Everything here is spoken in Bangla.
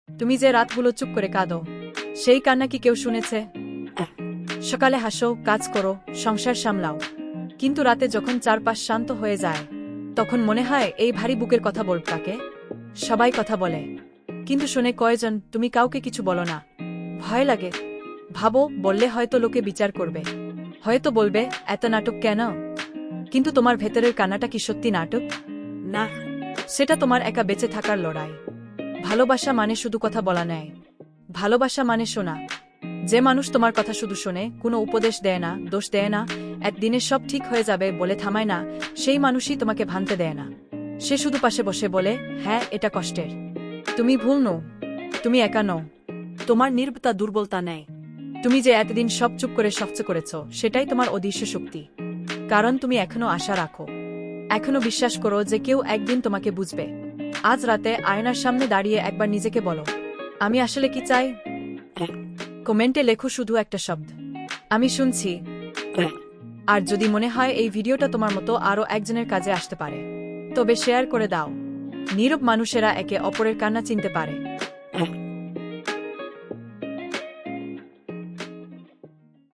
তুমি যে রাতগুলো চুপ করে কাঁদো, সেই কান্না কি কেউ শুনেছে? সকালে হাসো, কাজ করো, সংসার সামলাও, কিন্তু রাতে যখন চারপাশ শান্ত হয়ে যায়, তখন মনে হয় এই ভারী বুকের কথা বলব কাকে? সবাই কথা বলে, কিন্তু শুনে কয়জন? তুমি কাউকে কিছু বলো না। ভয় লাগে। ভাবো, বললে হয়তো লোকে বিচার করবে, হয়তো বলবে এত নাটক কেন? কিন্তু তোমার ভেতরের কান্নাটা কি সত্যি নাটক? না, সেটা তোমার একা বেঁচে থাকার লড়াই। ভালোবাসা মানে শুধু কথা বলা নেয়, ভালোবাসা মানে শোনা। যে মানুষ তোমার কথা শুধু শোনে, কোনো উপদেশ দেয় না, দোষ দেয় না, একদিনে সব ঠিক হয়ে যাবে বলে থামায় না, সেই মানুষই তোমাকে ভাঙতে দেয় না। সে শুধু পাশে বসে বলে, হ্যাঁ এটা কষ্টের, তুমি ভুল নও, তুমি একা নও। তোমার নীরবতা দুর্বলতা নেয়। তুমি যে এতদিন সব চুপ করে সহ্য করেছ, সেটাই তোমার অদৃশ্য শক্তি। কারণ তুমি এখনো আশা রাখো, এখনো বিশ্বাস করো যে কেউ একদিন তোমাকে বুঝবে। আজ রাতে আয়নার সামনে দাঁড়িয়ে একবার নিজেকে বলো, আমি আসলে কি চাই? কমেন্টে লেখো শুধু একটা শব্দ, আমি শুনছি। আর যদি মনে হয় এই ভিডিওটা তোমার মতো আরও একজনের কাজে আসতে পারে, তবে শেয়ার করে দাও। নীরব মানুষেরা একে অপরের কান্না চিনতে পারে।